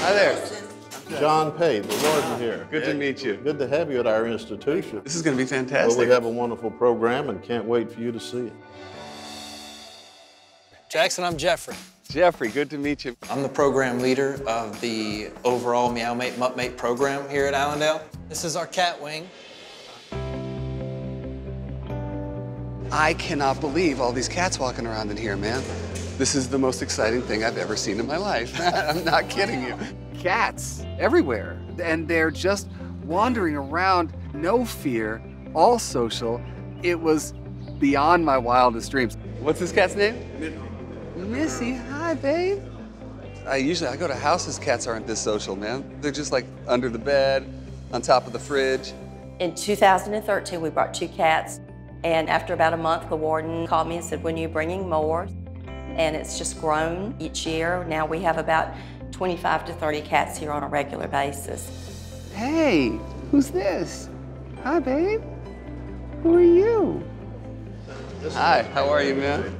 Hi there. John Pate, the warden here. Good to meet you. Good to have you at our institution. This is going to be fantastic. Well, we have a wonderful program and can't wait for you to see it. Jackson, I'm Jeffrey. Jeffrey, good to meet you. I'm the program leader of the overall Meow Mate, Mutt Mate program here at Allendale. This is our cat wing. I cannot believe all these cats walking around in here, man. This is the most exciting thing I've ever seen in my life. I'm not kidding you. Cats everywhere, and they're just wandering around, no fear, all social. It was beyond my wildest dreams. What's this cat's name? Missy. Hi, babe. I go to houses, cats aren't this social, man. They're just like under the bed, on top of the fridge. In 2013, we brought 2 cats, and after about a month, the warden called me and said, when are you bringing more? And it's just grown each year. Now we have about 25 to 30 cats here on a regular basis. Hey, who's this? Hi, babe. Who are you? Hi, how are you, man?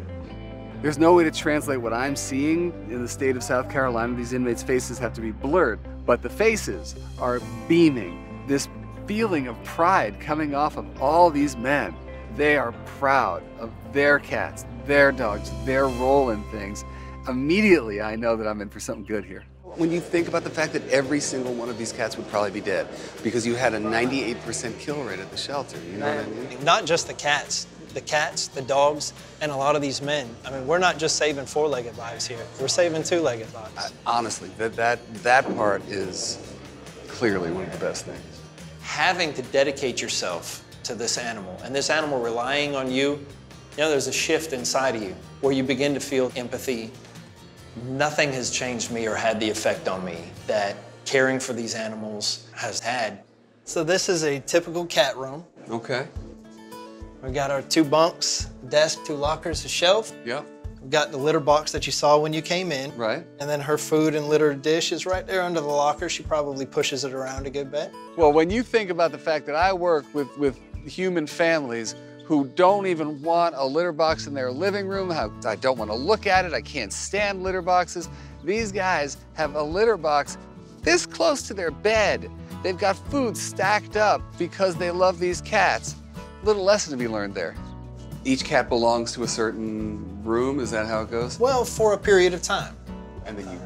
There's no way to translate what I'm seeing in the state of South Carolina. These inmates' faces have to be blurred, but the faces are beaming. This feeling of pride coming off of all these men. They are proud of their cats, their dogs, their role in things. Immediately, I know that I'm in for something good here. When you think about the fact that every single one of these cats would probably be dead because you had a 98% kill rate at the shelter, you know what I mean? Not just the cats, the dogs, and a lot of these men. I mean, we're not just saving 4-legged lives here. We're saving 2-legged lives. Honestly, that part is clearly one of the best things. Having to dedicate yourself to this animal, and this animal relying on you, you know, there's a shift inside of you where you begin to feel empathy. Nothing has changed me or had the effect on me that caring for these animals has had. So this is a typical cat room. Okay. We've got our 2 bunks, desk, 2 lockers, a shelf. Yep. We've got the litter box that you saw when you came in. Right. And then her food and litter dish is right there under the locker. She probably pushes it around a good bit. Well, when you think about the fact that I work with human families who don't even want a litter box in their living room, I don't want to look at it, I can't stand litter boxes. These guys have a litter box this close to their bed. They've got food stacked up because they love these cats. Little lesson to be learned there. Each cat belongs to a certain room, is that how it goes? Well, for a period of time. And then you...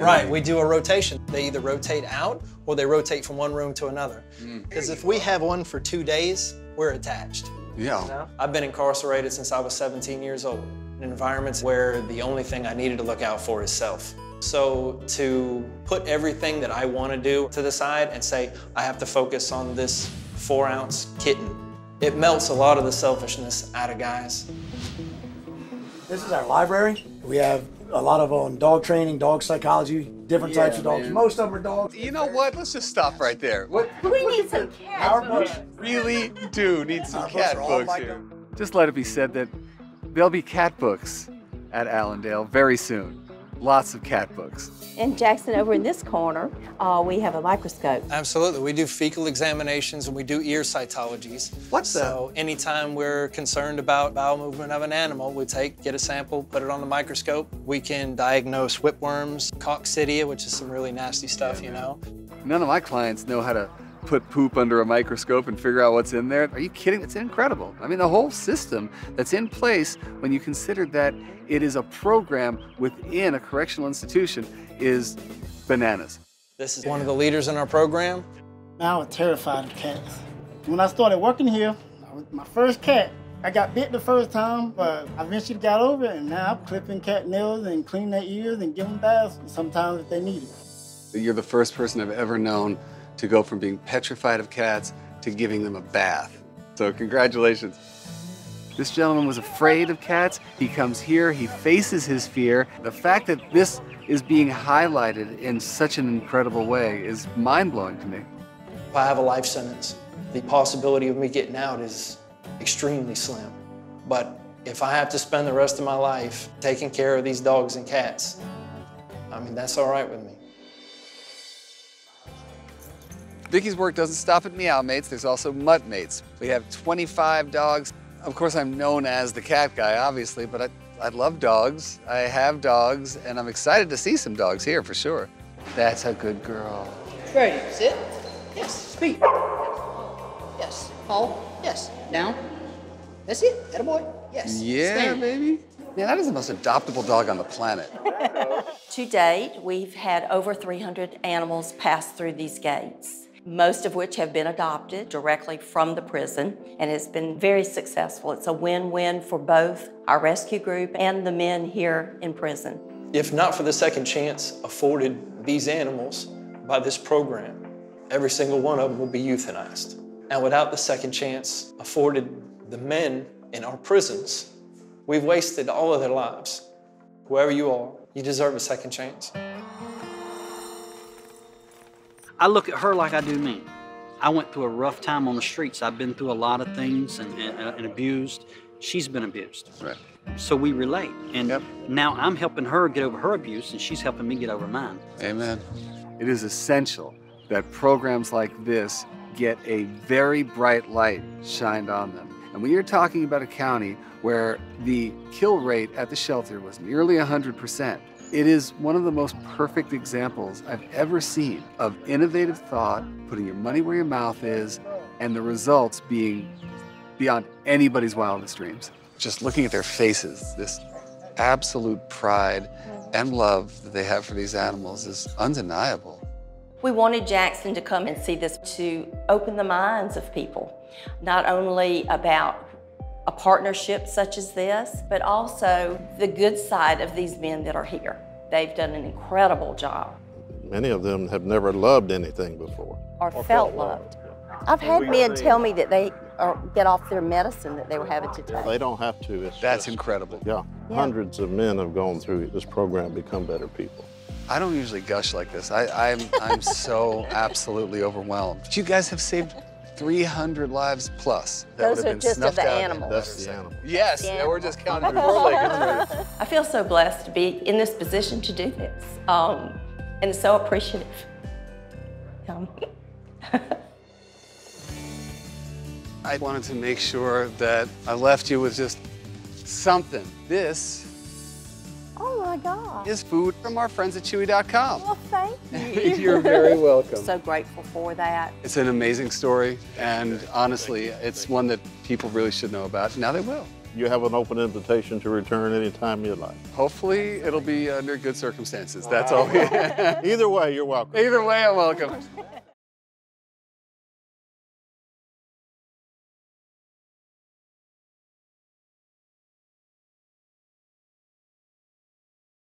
Right, we do a rotation. They either rotate out or they rotate from one room to another. Because if we have one for 2 days, we're attached. Yeah. You know? I've been incarcerated since I was 17 years old in environments where the only thing I needed to look out for is self. So to put everything that I want to do to the side and say, I have to focus on this 4-ounce kitten, it melts a lot of the selfishness out of guys. This is our library. We have a lot of dog training, dog psychology, different types of dogs. Man. Most of them are dogs. You know what? Let's just stop right there. What? We need some cats. Our books Really do need some cat books here. them. Just let it be said that there'll be cat books at Allendale very soon. Lots of cat books. And Jackson, over in this corner, we have a microscope. Absolutely. We do fecal examinations and we do ear cytologies. What's that? So anytime we're concerned about bowel movement of an animal, we get a sample, put it on the microscope. We can diagnose whipworms, coccidia, which is some really nasty stuff, you know. None of my clients know how to put poop under a microscope and figure out what's in there. Are you kidding? It's incredible. I mean, the whole system that's in place when you consider that it is a program within a correctional institution is bananas. This is one of the leaders in our program. I was terrified of cats. When I started working here, my first cat, I got bit the first time, but I eventually got over it, and now I'm clipping cat nails and cleaning their ears and giving them baths sometimes if they need it. You're the first person I've ever known to go from being petrified of cats to giving them a bath. So congratulations. This gentleman was afraid of cats. He comes here, he faces his fear. The fact that this is being highlighted in such an incredible way is mind-blowing to me. If I have a life sentence, the possibility of me getting out is extremely slim. But if I have to spend the rest of my life taking care of these dogs and cats, I mean, that's all right with me. Vicky's work doesn't stop at Meow Mates, there's also Mutt Mates. We have 25 dogs. Of course, I'm known as the cat guy, obviously, but I love dogs. I have dogs, and I'm excited to see some dogs here for sure. That's a good girl. Ready, sit. Yes, speak. Yes, fall. Yes, down. That's it, attaboy. Yes, Yeah, stand. baby. Man, that is the most adoptable dog on the planet. To date, we've had over 300 animals pass through these gates, most of which have been adopted directly from the prison, and it's been very successful. It's a win-win for both our rescue group and the men here in prison. If not for the second chance afforded these animals by this program, every single one of them would be euthanized. And without the second chance afforded the men in our prisons, we've wasted all of their lives. Whoever you are, you deserve a second chance. I look at her like I do me. I went through a rough time on the streets. I've been through a lot of things and abused. She's been abused. Right. So we relate. And now I'm helping her get over her abuse, and she's helping me get over mine. Amen. It is essential that programs like this get a very bright light shined on them. And when you're talking about a county where the kill rate at the shelter was nearly 100%, it is one of the most perfect examples I've ever seen of innovative thought, putting your money where your mouth is, and the results being beyond anybody's wildest dreams. Just looking at their faces, this absolute pride and love that they have for these animals is undeniable. We wanted Jackson to come and see this to open the minds of people, not only about a partnership such as this, but also the good side of these men that are here. They've done an incredible job. Many of them have never loved anything before. Or felt loved. I've had men tell me that they get off their medicine that they were having to take. They don't have to. That's incredible. Yeah. Hundreds of men have gone through this program, become better people. I don't usually gush like this. I'm so absolutely overwhelmed. But you guys have saved 300 lives plus. That Those are just of the animals. That's the animal. Yes, The yeah, we're animals. just counting the four-legged. I feel so blessed to be in this position to do this, and so appreciative. I wanted to make sure that I left you with just something. This Oh my God. is food from our friends at Chewy.com. Well, thank you. You're very welcome. So grateful for that. It's an amazing story, and honestly, it's one that people really should know about. Now they will. You have an open invitation to return anytime you like. Hopefully, it'll be under good circumstances. That's all. Either way, you're welcome. Either way, I'm welcome.